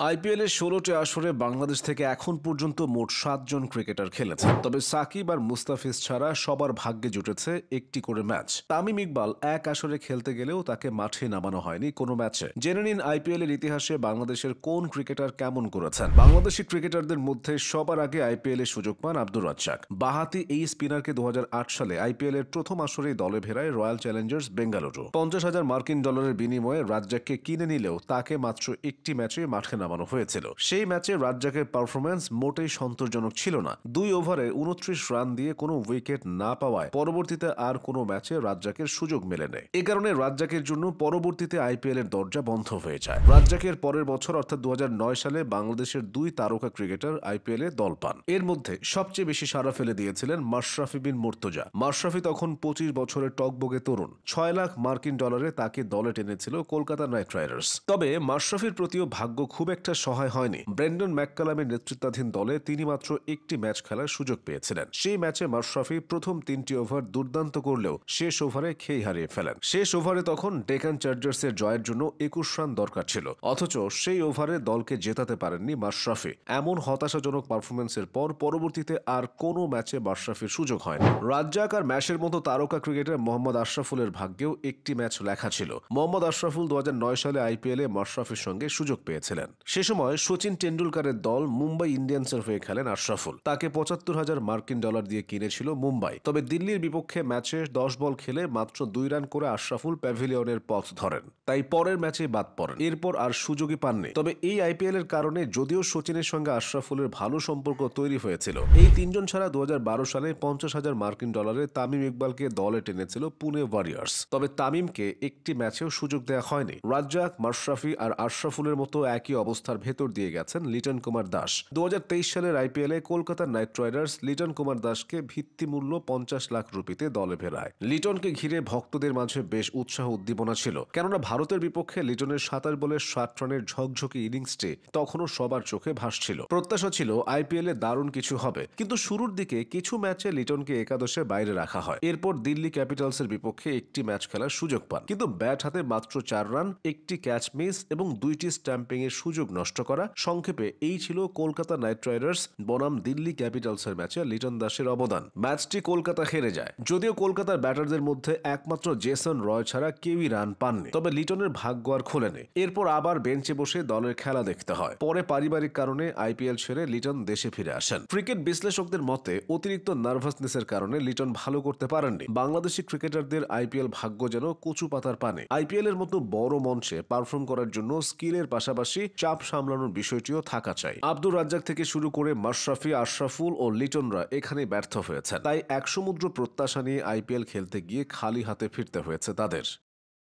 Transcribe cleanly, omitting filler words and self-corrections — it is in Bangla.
আইপিএল এর ১৬টি আসরে বাংলাদেশ থেকে এখন পর্যন্ত মোট ৭ জন ক্রিকেটার খেলেছেন। তবে সাকিব আর মুস্তাফিজ ছাড়া সবার ভাগ্যে জুটেছে একটি করে ম্যাচ। তামিম ইকবাল এক আসরে খেলতে গেলেও তাকে মাঠে নামানো হয়নি কোনো ম্যাচে। জেনে নিন আইপিএল এর ইতিহাসে বাংলাদেশের কোন ক্রিকেটার কেমন করেছেন। বাংলাদেশি ক্রিকেটারদের মধ্যে সবার আগে আইপিএল এর সুযোগ পান আব্দুর রাজ্জাক। বাঁহাতি এই স্পিনারকে ২০০৮ সালে আইপিএল এর প্রথম আসরেই দলে ভেড়ায় রয়্যাল চ্যালেঞ্জার্স বেঙ্গালুরু। $৫০,০০০ বিনিময়ে রাজ্জাককে কিনে নিলেও তাকে মাত্র একটি ম্যাচে মাঠে নামানো হয়েছিল। সেই ম্যাচে রাজ্জাকের পারফরম্যান্স মোটেই সন্তোষজনক ছিল না। ২ ওভারে ২৯ রান দিয়ে কোনো উইকেট না পাওয়ায় পরবর্তীতে আর কোনো ম্যাচে রাজ্জাকের সুযোগ মেলেনি। এ কারণে রাজ্জাকের জন্য পরবর্তীতে আইপিএল এর দরজা বন্ধ হয়ে যায়। রাজ্জাকের পরের বছর অর্থাৎ ২০০৯ সালে বাংলাদেশের ২ তারকা ক্রিকেটার আইপিএল এ দল পান। এর মধ্যে সবচেয়ে বেশি সাড়া ফেলে দিয়েছিলেন মাশরাফি বিন মুর্তজা। মাশরাফি তখন ২৫ বছরের টকবগে তরুণ। $৬,০০,০০০ তাকে দলে টেনেছিল কলকাতা নাইট রাইডার্স। তবে মাশরাফির প্রতিও ভাগ্য খুব একটা সহায় হয়নি। ব্রেন্ডন ম্যাককালামের নেতৃত্বাধীন দলে তিনি মাত্র একটি ম্যাচ খেলার সুযোগ পেয়েছিলেন। সেই ম্যাচে মাশরাফি প্রথম ৩টি ওভার দুর্দান্ত করলেও শেষ ওভারে খেই হারিয়ে ফেলেন। শেষ ওভারে তখন ডেকান চার্জার্সের জয়ের জন্য ২১ রান দরকার ছিল, অথচ সেই ওভারে দলকে জেতাতে পারেননি মাশরাফি। এমন হতাশাজনক পারফরমেন্সের পর পরবর্তীতে আর কোনো ম্যাচে মাশরাফির সুযোগ হয়নি। রাজ্জাক আর ম্যাশের মতো তারকা ক্রিকেটার মোহাম্মদ আশরাফুলের ভাগ্যেও একটি ম্যাচ লেখা ছিল। মোহাম্মদ আশরাফুল ২০০৯ সালে আইপিএল এ মাশরাফির সঙ্গে সুযোগ পেয়েছিলেন। সে সময় সচিন টেন্ডুলকারের দল মুম্বাই ইন্ডিয়ান্সের হয়ে খেলেন আশরাফুল। তাকে $৭৫,০০০ দিয়ে কিনেছিল মুম্বাই। তবে দিল্লির বিপক্ষে ম্যাচে ১০ বল খেলে মাত্র ২ রান করে আশরাফুল প্যাভিলিয়নের পথ ধরেন। তাই পরের ম্যাচে বাদ পড়েন। এরপর আর সুযোগই পাননি। তবে এই আইপিএল এর কারণে যদিও সচিনের সঙ্গে আশরাফুলের ভালো সম্পর্ক তৈরি হয়েছিল, এই তিনজন ছাড়া ২০১২ সালে $৫০,০০০ তামিম ইকবালকে দলে টেনেছিল পুনে ওয়ারিয়র্স। তবে তামিমকে একটি ম্যাচেও সুযোগ দেওয়া হয়নি। রাজ্জাক, মাশরাফি আর আশরাফুলের মতো একই অবস্থার ভেতর দিয়ে গেছেন লিটন কুমার দাস। ২০২৩ সালের আইপিএল এ কলকাতা নাইট রাইডার্স লিটন কুমার দাসকে ভিত্তিমূল্য $৫০ লাখ দলে ভেড়ায়। লিটনকে ঘিরে ভক্তদের মাঝে বেশ উৎসাহ উদ্দীপনা ছিল, কেননা ভারতের বিপক্ষে লিটনের ২৭ বলে ৬০ রানের ঝকঝকে ইনিংসটি তখনও সবার চোখে ভাসছিল। প্রত্যাশা ছিল আইপিএল এ দারুণ কিছু হবে, কিন্তু শুরুর দিকে কিছু ম্যাচে লিটনকে একাদশে বাইরে রাখা হয়। এরপর দিল্লি ক্যাপিটালসের বিপক্ষে একটি ম্যাচ খেলার সুযোগ পান, কিন্তু ব্যাট হাতে মাত্র ৪ রান, একটি ক্যাচ মিস এবং ২টি স্ট্যাম্পিং এর সুযোগ নষ্ট করা। সংক্ষেপে এই ছিল কলকাতা নাইট রাইডার্স বনাম দিল্লি ক্যাপিটালসের ম্যাচে লিটন দাসের অবদান। ম্যাচটি কলকাতা হেরে যায়। যদিও কলকাতার ব্যাটারদের মধ্যে একমাত্র জেসন রয় ছাড়া কেউই রান পাননি, তবে লিটনের ভাগ্য আর খোলেনি। এরপর আবার বেঞ্চে বসে দলের খেলা দেখতে হয়। পরে পারিবারিক কারণে আইপিএল ছেড়ে লিটন দেশে ফিরে আসেন। ক্রিকেট বিশ্লেষকদের মতে অতিরিক্ত নার্ভাসনেসের কারণে লিটন ভালো করতে পারেননি। বাংলাদেশি ক্রিকেটারদের আইপিএল ভাগ্য যেন কচু পাতার পানে। আইপিএল এর মতো বড় মঞ্চে পারফর্ম করার জন্য স্কিলের পাশাপাশি চাপ সামলানোর বিষয়টিও থাকা চাই। আব্দুর রাজ্জাক থেকে শুরু করে মাশরাফি, আশরাফুল ও লিটনরা এখানে ব্যর্থ হয়েছেন। তাই এক সমুদ্র প্রত্যাশা নিয়ে আইপিএল খেলতে গিয়ে খালি হাতে ফিরতে হয়েছে তাদের।